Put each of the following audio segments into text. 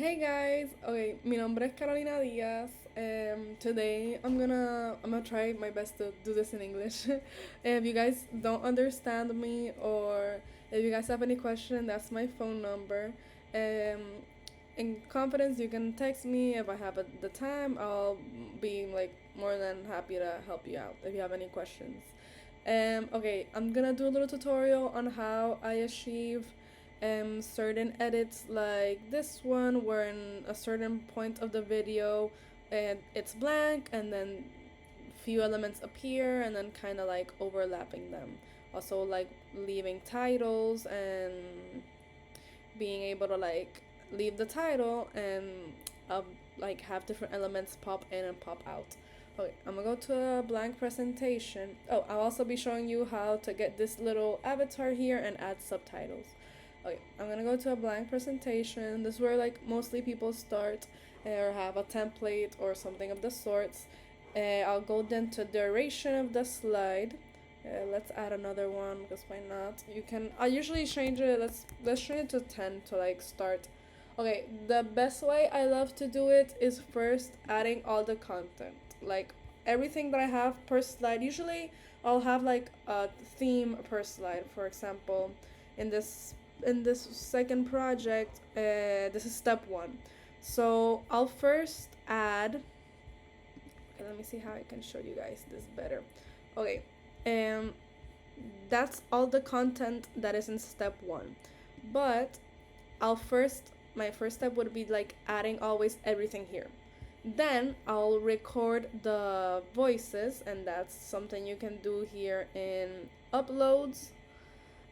Hey guys, okay, mi nombre es Carolina Díaz. Today I'm gonna try my best to do this in English. If you guys don't understand me or if you guys have any question, that's my phone number. Um, in confidence, you can text me if I have the time. I'll be like more than happy to help you out if you have any questions. Okay, I'm gonna do a little tutorial on how I achieve certain edits like this one where in a certain point of the video and it's blank and then few elements appear and then kind of like overlapping them. Also like leaving titles and being able to like leave the title and like have different elements pop in and pop out. Okay, I'm gonna go to a blank presentation. Oh, I'll also be showing you how to get this little avatar here and add subtitles. Okay, I'm gonna go to a blank presentation. This is where like mostly people start or have a template or something of the sorts. I'll go then to duration of the slide. Let's add another one because why not? You can. I usually change it. Let's change it to 10 to like start. Okay, the best way I love to do it is first adding all the content, like everything that I have per slide. Usually, I'll have like a theme per slide. For example, in this second project, this is step one. So I'll first add. Okay, let me see how I can show you guys this better. Okay, um, that's all the content that is in step one. But I'll first, my first step would be like adding always everything here. Then I'll record the voices, and that's something you can do here in uploads.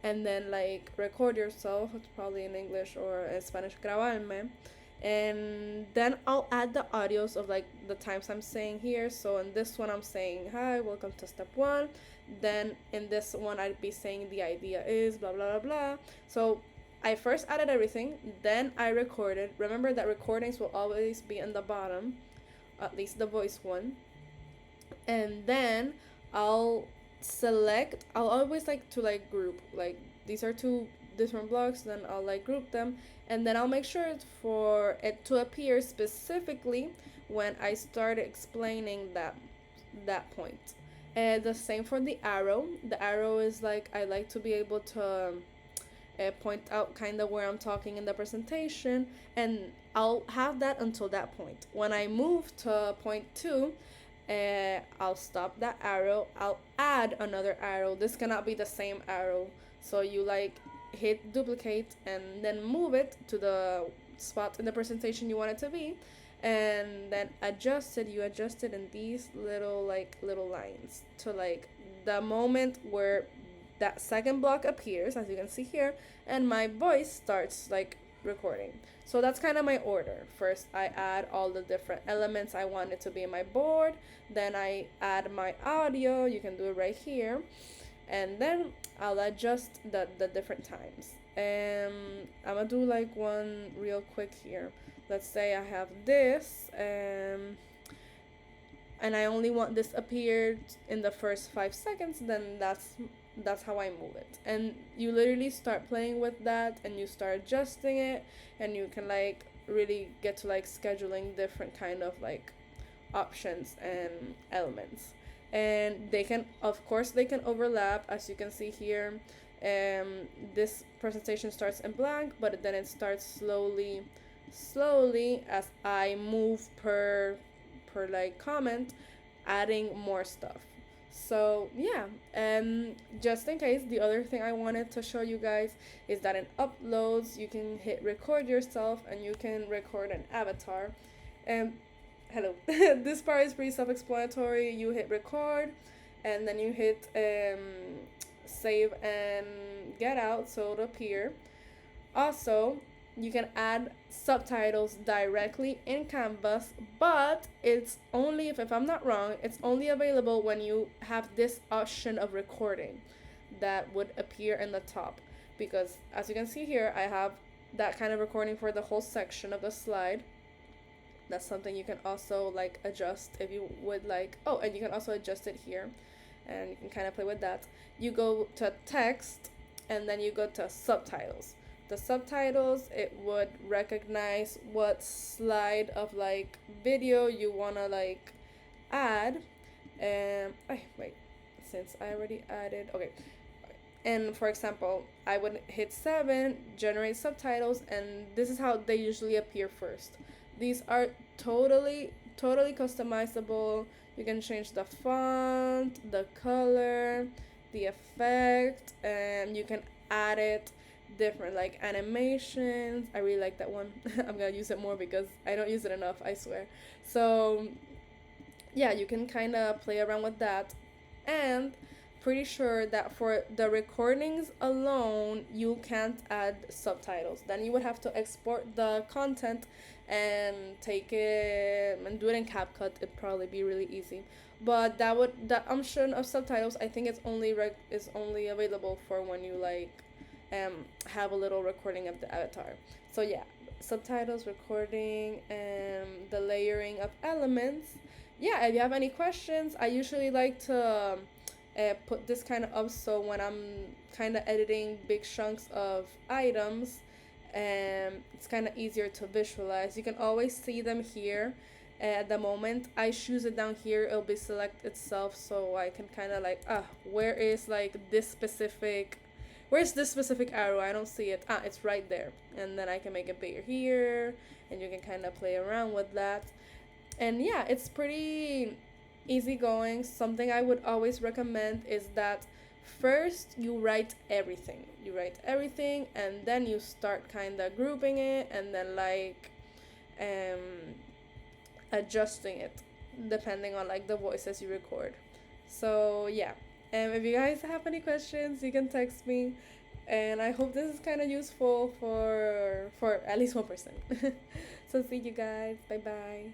And then like record yourself, it's probably in English or in Spanish, grabarme. And then I'll add the audios of like the times I'm saying here. So in this one I'm saying hi, welcome to step one. Then in this one I'd be saying the idea is blah blah blah blah. So I first added everything, then I recorded. Remember that recordings will always be in the bottom, at least the voice one. And then I'll I'll always like to like group, like these are two different blocks, then I'll like group them, and then I'll make sure for it to appear specifically when I start explaining that point. And the same for the arrow. The arrow is like I like to be able to point out kind of where I'm talking in the presentation, and I'll have that until that point. When I move to point two, I'll stop that arrow. I'll add another arrow. This cannot be the same arrow. So you like hit duplicate and then move it to the spot in the presentation you want it to be. And then you adjust it in these little lines to like the moment where that second block appears, as you can see here, and my voice starts like recording. So that's kind of my order. First, I add all the different elements I want it to be in my board. Then I add my audio. You can do it right here. And then I'll adjust the different times. I'm gonna do like one real quick here. Let's say I have this, and I only want this appeared in the first 5 seconds, then that's how I move it. And you literally start playing with that and you start adjusting it, and you can like really get to like scheduling different kind of like options and elements. And they can, of course, they can overlap, as you can see here. This presentation starts in blank, but then it starts slowly as I move per like comment, adding more stuff. So yeah, just in case, the other thing I wanted to show you guys is that in uploads you can hit record yourself and you can record an avatar. And hello, this part is pretty self-explanatory. You hit record, and then you hit save and get out so it'll appear. Also, you can add subtitles directly in Canvas, but it's only, if I'm not wrong, it's only available when you have this option of recording that would appear in the top. Because as you can see here, I have that kind of recording for the whole section of the slide. That's something you can also like adjust if you would like. Oh, and you can also adjust it here, and you can kind of play with that. You go to text, and then you go to subtitles. the subtitles, it would recognize what slide of like video you wanna like add. Wait, since I already added, okay. And for example, I would hit 7, generate subtitles, and this is how they usually appear first. These are totally customizable. You can change the font, the color, the effect, and you can add it different like animations. I really like that one. I'm gonna use it more because I don't use it enough, I swear. So yeah, you can kind of play around with that. And pretty sure that for the recordings alone, you can't add subtitles. Then you would have to export the content and take it and do it in CapCut. It'd probably be really easy. But the option of subtitles, I think it's is only available for when you like have a little recording of the avatar. So yeah, subtitles, recording, and the layering of elements. Yeah, if you have any questions, I usually like to put this kind of up so when I'm kind of editing big chunks of items, it's kind of easier to visualize. You can always see them here. At the moment I choose it down here, it'll be select itself, so I can kind of like, where is like where's this specific arrow? I don't see it. It's right there. And then I can make it bigger here, and you can kind of play around with that. And yeah, it's pretty easygoing. Something I would always recommend is that first you write everything. You write everything, and then you start kind of grouping it, and then like adjusting it depending on like the voices you record. So yeah, if you guys have any questions, you can text me, and I hope this is kind of useful for at least one person. So see you guys. Bye bye.